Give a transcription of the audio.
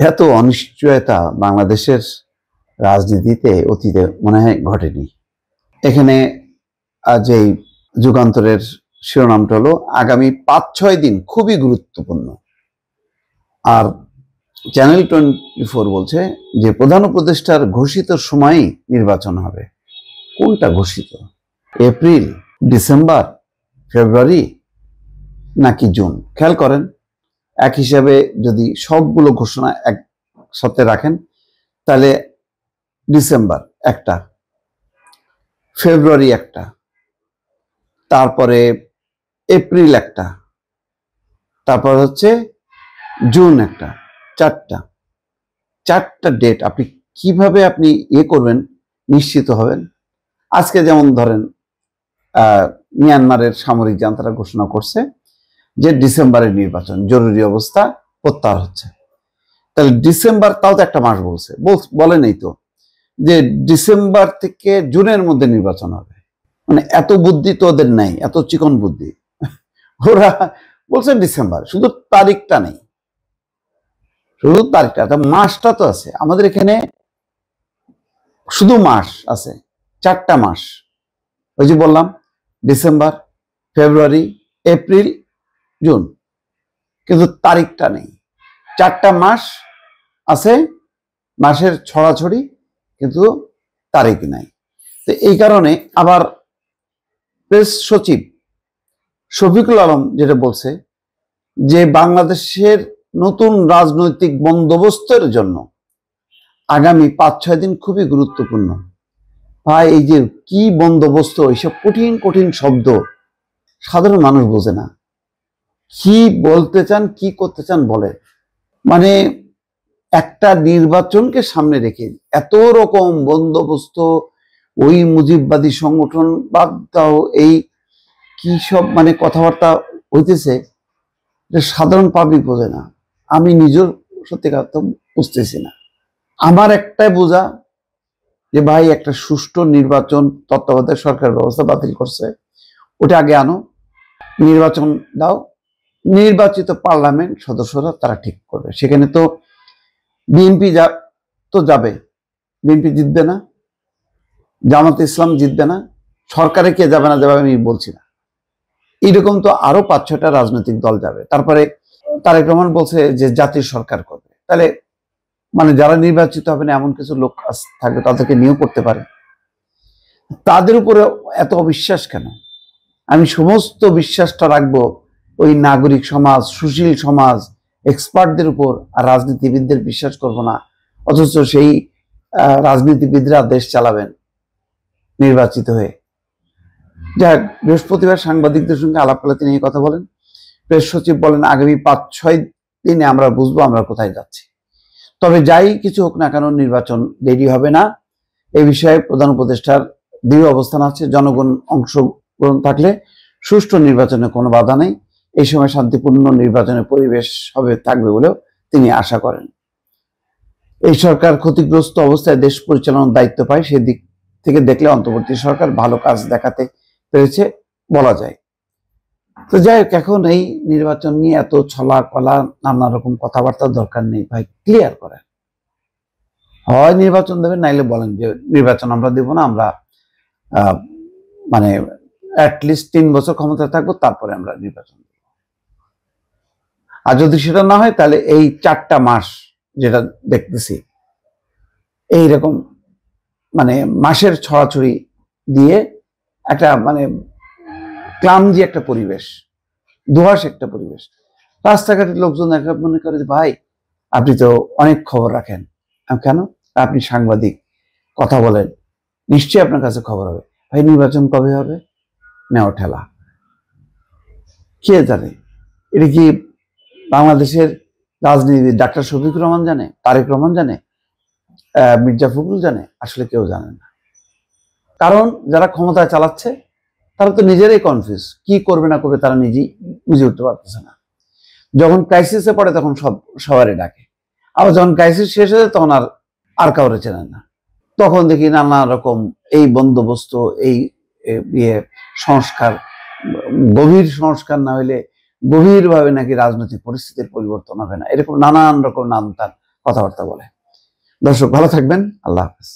এত অনিশ্চয়তা বাংলাদেশের রাজনীতিতে অতীতে মনে হয় ঘটেনি। এখানে যে যুগান্তরের শিরোনামটা হলো আগামী ৫-৬ দিন খুবই গুরুত্বপূর্ণ। আর চ্যানেল 24 বলছে যে প্রধান উপদেষ্টার ঘোষিত সময়েই নির্বাচন হবে। কোনটা ঘোষিত? এপ্রিল, ডিসেম্বর, ফেব্রুয়ারি নাকি জুন? খেয়াল করেন, এক হিসাবে যদি সবগুলো ঘোষণা একসাথে রাখেন তাহলে ডিসেম্বর একটা, ফেব্রুয়ারি একটা, তারপরে এপ্রিল একটা, তারপর হচ্ছে জুন একটা। চারটা ডেট আপনি কিভাবে করবেন, নিশ্চিত হবেন? আজকে যেমন ধরেন মিয়ানমারের সামরিক জান্তারা ঘোষণা করছে যে ডিসেম্বরের নির্বাচন, জরুরি অবস্থা প্রত্যাহার হচ্ছে। তাহলে ডিসেম্বর, তাও তো একটা মাস বলে নেই তো যে ডিসেম্বর থেকে জুনের মধ্যে নির্বাচন হবে। মানে এত বুদ্ধি তো ওদের নাই, এত চিকন বুদ্ধি। ওরা বলছে ডিসেম্বর, শুধু তারিখটা নেই, শুধু তারিখটা, মাসটা তো আছে। আমাদের এখানে শুধু মাস আছে, 4টা মাস। ওই যে বললাম, ডিসেম্বর, ফেব্রুয়ারি, এপ্রিল, জুন, কিন্তু তারিখটা নেই। 4টা মাস আছে, মাসের ছড়াছড়ি, কিন্তু তারিখ নাই। তো এই কারণে আবার প্রেস সচিব শফিকুল আলম যেটা বলছে যে বাংলাদেশের নতুন রাজনৈতিক বন্দোবস্তের জন্য আগামী ৫-৬ দিন খুবই গুরুত্বপূর্ণ। ভাই, এই যে কি বন্দোবস্ত, এইসব কঠিন কঠিন শব্দ সাধারণ মানুষ বোঝে না। কি বলতে চান, কি করতে চান বলেন। মানে একটা নির্বাচনকে সামনে রেখে এত রকম বন্দোবস্ত, ওই মুজিববাদী সংগঠন বাদ দাও, এই কি সব কথাবার্তা হইতেছে, সাধারণ পাবলিক বোঝে না। আমি নিজের সত্যিকার তো বুঝতেছি না। আমার একটাই বোঝা যে ভাই, একটা সুষ্ঠু নির্বাচন তত্ত্বাবধায়ক সরকার ব্যবস্থা বাতিল করছে, ওটা আগে আনো, নির্বাচন দাও, নির্বাচিত পার্লামেন্ট সদস্যরা তারা ঠিক করবে। সেখানে তো বিএনপি যাবে, বিএনপি জিতবে না, জামাতে ইসলাম জিতবে না, সরকারে কে যাবে না যাবে আমি বলছি না, এইরকম তো আরো ৫-৬টা রাজনৈতিক দল যাবে। তারপরে তারেক রহমান বলছে যে জাতীয় সরকার করবে। তাহলে যারা নির্বাচিত হবে না এমন কিছু লোক থাকবে, তাদেরকে নিয়োগ করতে পারে। তাদের উপরে এত অবিশ্বাস কেন? আমি সমস্ত বিশ্বাসটা রাখবো ওই নাগরিক সমাজ, সুশীল সমাজ, এক্সপার্টদের উপর, আর রাজনীতিবিদদের বিশ্বাস করব না। অথচ সেই রাজনীতিবিদরা দেশ চালাবেন নির্বাচিত হয়ে। যাক, বৃহস্পতিবার সাংবাদিকদের সঙ্গে আলাপকালে তিনি এই কথা বলেন। প্রেস সচিব বলেন, আগামী ৫-৬ দিনে আমরা বুঝবো আমরা কোথায় যাচ্ছি। তবে যাই কিছু হোক না কেন, নির্বাচন দেরি হবে না, এই বিষয়ে প্রধান উপদেষ্টার দৃঢ় অবস্থান আছে। জনগণ অংশগ্রহণ থাকলে সুষ্ঠু নির্বাচনে কোনো বাধা নেই। এই সময় শান্তিপূর্ণ নির্বাচনের পরিবেশ থাকবে বলেও তিনি আশা করেন। এই সরকার ক্ষতিগ্রস্ত অবস্থায় দেশ পরিচালনার দায়িত্ব পায়, সেদিক থেকে দেখলে অন্তর্বর্তী সরকার ভালো কাজ দেখাতে পেরেছে বলা যায়। তো যাই হোক, এখন এই নির্বাচন নিয়ে এত ছলা কলা নানা রকম কথাবার্তার দরকার নেই ভাই, ক্লিয়ার করেন। হয় নির্বাচন দেবেন, নাইলে বলেন যে নির্বাচন আমরা দেব না, আমরা অ্যাটলিস্ট 3 বছর ক্ষমতায় থাকবো, তারপরে আমরা নির্বাচন দেব। আর যদি সেটা না হয়, তাহলে এই 4টা মাস যেটা দেখতেছি, এইরকম মাসের ছড়াছড়ি দিয়ে একটা ক্লামজি একটা পরিবেশ, দোঁয়াশ একটা পরিবেশ। রাস্তাঘাটের লোকজন মনে করে যে ভাই, আপনি তো অনেক খবর রাখেন। কেন? আপনি সাংবাদিক, কথা বলেন, নিশ্চয়ই আপনার কাছে খবর হবে। ভাই, নির্বাচন কবে হবে? নেওয়া ঠেলা। কে জানে? এটা কি বাংলাদেশের রাজনীতিবিদ ডাক্তার শফিকুর রহমান জানে, তারেক রহমান জানে, মির্জা ফখরুল জানে? আসলে কেউ জানে না। কারণ যারা ক্ষমতায় চালাচ্ছে তারা তো নিজেরাই কনফিউজ, কি করবে না করবে তারা নিজেই বুঝে উঠতে পারতেছে না। যখন ক্রাইসিসে পড়ে তখন সবারই ডাকে, আবার যখন ক্রাইসিস শেষ হয়ে যায় তখন আর কাউরে চেনেন না। তখন দেখি নানা রকম এই বন্দোবস্ত, এই সংস্কার, গভীর সংস্কার না হইলে গভীরভাবে নাকি রাজনৈতিক পরিস্থিতির পরিবর্তন হবে না, এরকম নানান রকম নামতান কথাবার্তা বলে। দর্শক ভালো থাকবেন, আল্লাহ হাফেজ।